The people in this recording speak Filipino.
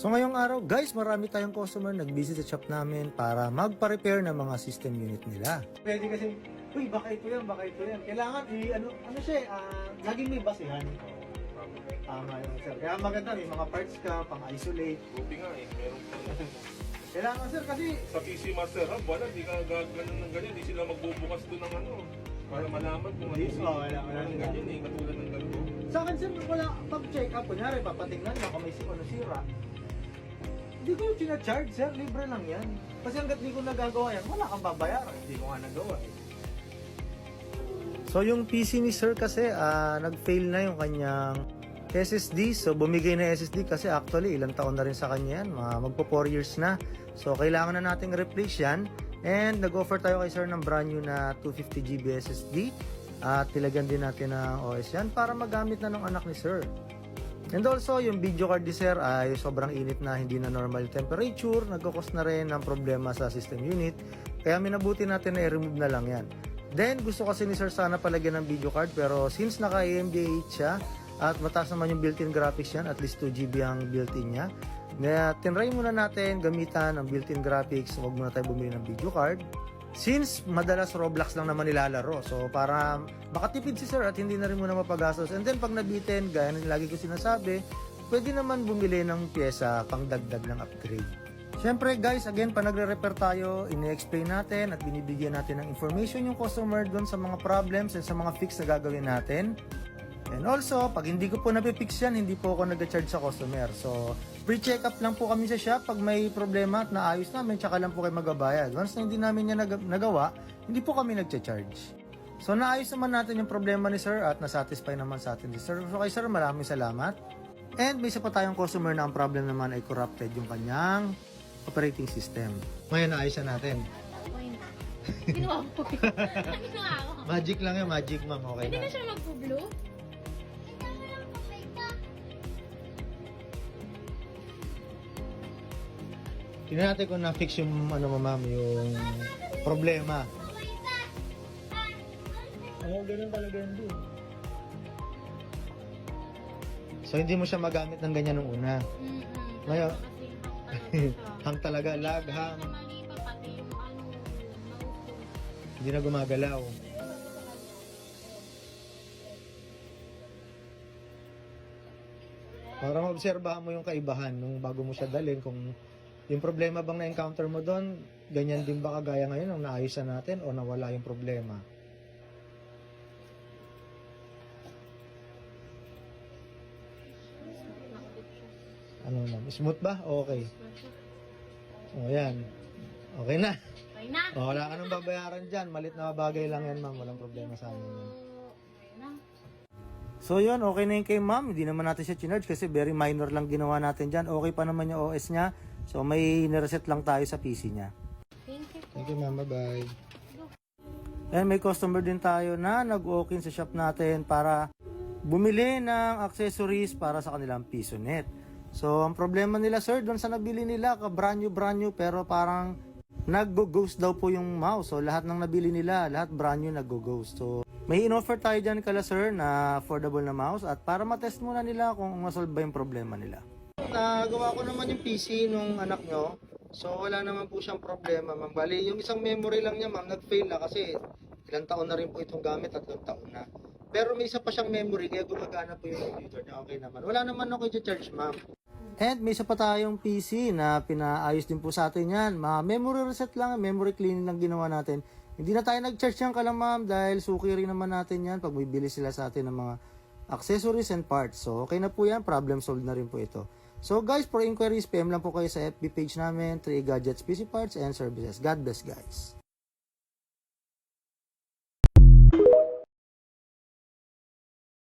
So ngayong araw guys, marami tayong customer nag-visit sa shop namin para magpa-repair ng mga system unit nila. Pwede kasi, uy, baka ito yan. Kailangan, ano siya, laging may basihan. Tama yun, sir. Kaya maganda, may mga parts ka, pang-isolate. Buti nga eh, meron pa. Kailangan, sir, kasi... Sa PC Master Hub, wala, di ka gaganon ng ganyan, di sila magbubukas doon ng ano. Para malaman kung ano wala. ganyan eh, katulad ng ganito. Sa akin, sir, wala, pag-check up, kunyari, papatingnan lang kung may sira. Hindi ko yung charge sir. Libre lang yan. Kasi hanggat hindi ko nagagawa yan, wala kang babayaran. Hindi ko nga nagawa eh. So yung PC ni sir kasi nag-fail na yung kanyang SSD. So bumigay na SSD kasi actually ilang taon na rin sa kanya yan. Magpo 4 years na. So kailangan na nating replace yan. And nag-offer tayo kay sir ng brand new na 250GB SSD. At tilagyan din natin ng OS yan para magamit na ng anak ni sir. And also, yung video card ni sir ay sobrang init na, hindi na normal temperature, nagkakos na rin ng problema sa system unit. Kaya minabuti natin na i-remove na lang yan. Then, gusto kasi ni sir sana palagyan ng video card, pero since naka AMD8 siya, at mataas naman yung built-in graphics yan, at least 2GB ang built-in niya, na tinry muna natin gamitan ng built-in graphics, huwag muna tayo bumili ng video card. Since madalas Roblox lang naman nilalaro, so para makatipid si sir at hindi na rin muna mapagastos. And then pag nabitin, gaya ng lagi ko sinasabi, pwede naman bumili ng pyesa pang dagdag ng upgrade. Siyempre guys, again, pa nagre-repair tayo, ini-explain natin at binibigyan natin ng information yung customer doon sa mga problems and sa mga fix na gagawin natin. And also, pag hindi ko po napipix yan, hindi po ako nag-charge sa customer. So, pre-check up lang po kami sa shop pag may problema at naayos namin, tsaka lang po kayo magabayad. Once na hindi namin yan nagawa, hindi po kami nag-charge. So, naayos naman natin yung problema ni sir at nasatisfy naman sa atin si sir. So, kay sir, maraming salamat. And may isa pa tayong customer na ang problem naman ay corrupted yung kanyang operating system. Ngayon, naayos na natin. Ginawa ko. Ginawa ko. Magic lang yung magic, ma'am. Okay Pwede na. na siya mag-blue? Tingnan natin kung na-fix yung ano ma'am, yung problema. Oo, ganun talaga yun. So, hindi mo siya magamit ng ganyan nung una. Ngayon, hang talaga, lag, hang. Mali pa, pati yung Hindi na gumagalaw. Para maobserbahan mo yung kaibahan nung bago mo siya dalhin, kung yung problema bang na-encounter mo doon, ganyan din ba kagaya ngayon ang naayusan natin o nawala yung problema? Ano ma'am? Smooth ba? Okay. O yan. Okay na. Okay na. O, wala ka nang babayaran dyan. Malit na bagay lang yan ma'am. Walang problema sa amin. Okay na. So yun, okay na yun kay ma'am. Hindi naman natin siya chinarge kasi very minor lang ginawa natin dyan. Okay pa naman yung OS niya. So may nireset lang tayo sa PC niya. Thank you. Thank you ma'am. Bye-bye. And may customer din tayo na nag-walk-in sa shop natin para bumili ng accessories para sa kanilang PisoNet. So ang problema nila sir, doon sa nabili nila, brand new pero parang nag-ghost daw po yung mouse. So lahat ng nabili nila, lahat brand new nag-ghost. So may in-offer tayo dyan kala sir na affordable na mouse at para matest muna nila kung masolve ba yung problema nila. Nagawa ko naman yung PC nung anak nyo. So wala naman po siyang problema ma'am. Bali yung isang memory lang niya ma'am nag-fail na kasi ilang taon na rin po itong gamit, 3 taon na. Pero may isa pa siyang memory kaya gumagana po yung computer niya. Okay naman. Wala naman ako i-charge ma'am. And may isa pa tayong PC na pinaayos din po sa atin yan. Memory reset lang, memory cleaning lang ginawa natin. Hindi na tayo nag-charge yan kala ma'am dahil suki rin naman natin yan pag bibili sila sa atin ng mga accessories and parts. So okay na po yan, problem solved na rin po ito. So guys, for inquiries, PM lang po kayo sa FB page namin, 3 Gadgets, PC Parts and Services. God bless guys.